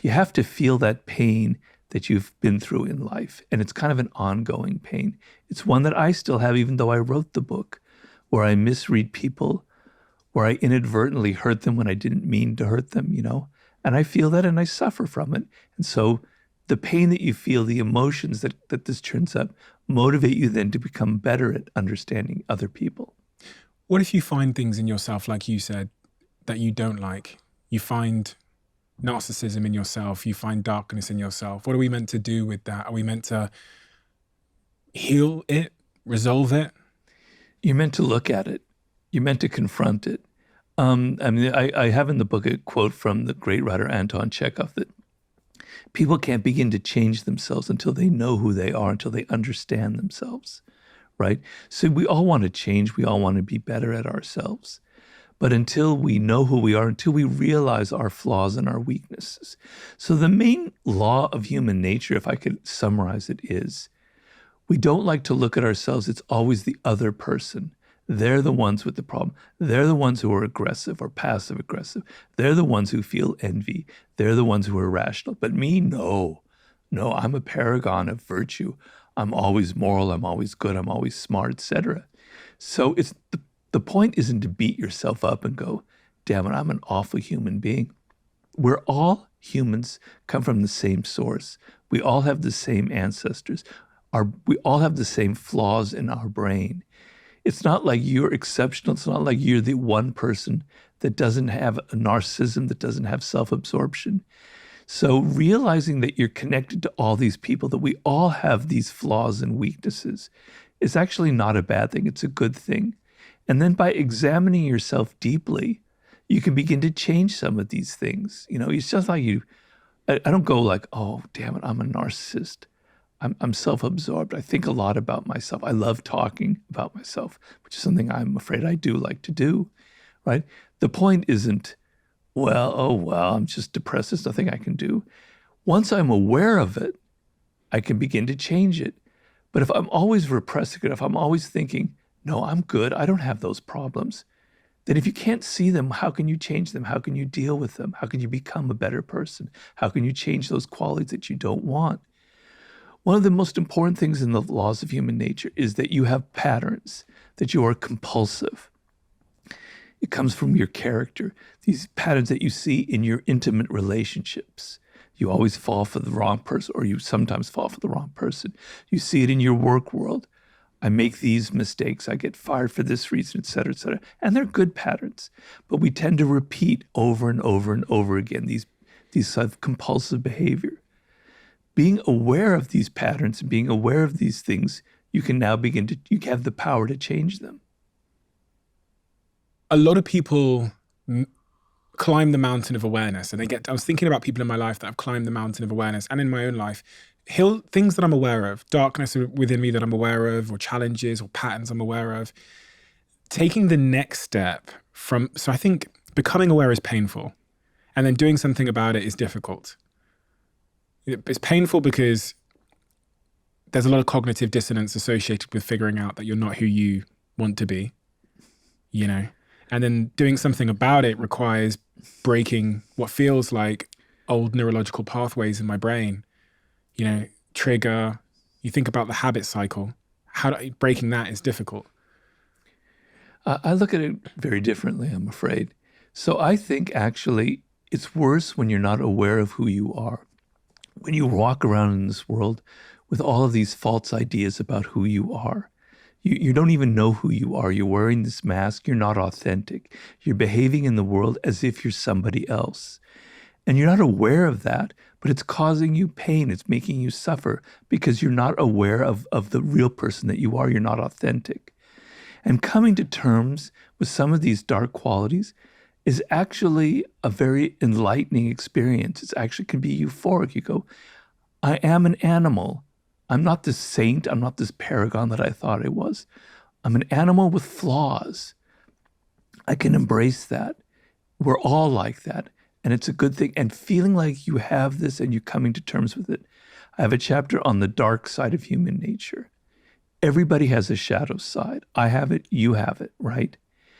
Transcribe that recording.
You have to feel that pain that you've been through in life. And it's kind of an ongoing pain. It's one that I still have, even though I wrote the book, where I misread people, where I inadvertently hurt them when I didn't mean to hurt them, And I feel that and I suffer from it. And so the pain that you feel, the emotions that this turns up, motivate you then to become better at understanding other people. What if you find things in yourself, like you said, that you don't like? You find narcissism in yourself, you find darkness in yourself. What are we meant to do with that? Are we meant to heal it, resolve it? You're meant to look at it. You're meant to confront it. I have in the book a quote from the great writer Anton Chekhov that people can't begin to change themselves until they know who they are, until they understand themselves, right? So we all want to change. We all want to be better at ourselves. But until we know who we are, until we realize our flaws and our weaknesses. So the main law of human nature, if I could summarize it, is we don't like to look at ourselves. It's always the other person. They're the ones with the problem. They're the ones who are aggressive or passive aggressive. They're the ones who feel envy. They're the ones who are irrational. But me, no, I'm a paragon of virtue. I'm always moral. I'm always good. I'm always smart, etc. So it's the point isn't to beat yourself up and go, damn it, I'm an awful human being. We're all humans, come from the same source. We all have the same ancestors. We all have the same flaws in our brain. It's not like you're exceptional. It's not like you're the one person that doesn't have a narcissism, that doesn't have self-absorption. So realizing that you're connected to all these people, that we all have these flaws and weaknesses, is actually not a bad thing. It's a good thing. And then by examining yourself deeply, you can begin to change some of these things. It's just like I don't go like, oh, damn it, I'm a narcissist. I'm self-absorbed. I think a lot about myself. I love talking about myself, which is something I'm afraid I do like to do, right? The point isn't, I'm just depressed. There's nothing I can do. Once I'm aware of it, I can begin to change it. But if I'm always repressing it, if I'm always thinking, no, I'm good, I don't have those problems, then if you can't see them, how can you change them? How can you deal with them? How can you become a better person? How can you change those qualities that you don't want? One of the most important things in the laws of human nature is that you have patterns, that you are compulsive. It comes from your character, these patterns that you see in your intimate relationships. You always fall for the wrong person, or you sometimes fall for the wrong person. You see it in your work world. I make these mistakes, I get fired for this reason, et cetera, et cetera. And they're good patterns, but we tend to repeat over and over and over again these sort of compulsive behavior. Being aware of these patterns and being aware of these things, you can now you have the power to change them. A lot of people climb the mountain of awareness, and I was thinking about people in my life that have climbed the mountain of awareness, and in my own life, things that I'm aware of, darkness within me that I'm aware of, or challenges or patterns I'm aware of. Taking the next step so I think becoming aware is painful, and then doing something about it is difficult. It's painful because there's a lot of cognitive dissonance associated with figuring out that you're not who you want to be, and then doing something about it requires breaking what feels like old neurological pathways in my brain, trigger. You think about the habit cycle. Breaking that is difficult. I look at it very differently, I'm afraid. So I think actually it's worse when you're not aware of who you are. When you walk around in this world with all of these false ideas about who you are, you don't even know who you are. You're wearing this mask. You're not authentic. You're behaving in the world as if you're somebody else. And you're not aware of that, but it's causing you pain. It's making you suffer because you're not aware of the real person that you are. You're not authentic. And coming to terms with some of these dark qualities is actually a very enlightening experience. It actually can be euphoric. You go, I am an animal. I'm not this saint. I'm not this paragon that I thought I was. I'm an animal with flaws. I can embrace that. We're all like that. And it's a good thing. And feeling like you have this and you're coming to terms with it. I have a chapter on the dark side of human nature. Everybody has a shadow side. I have it, you have it, right?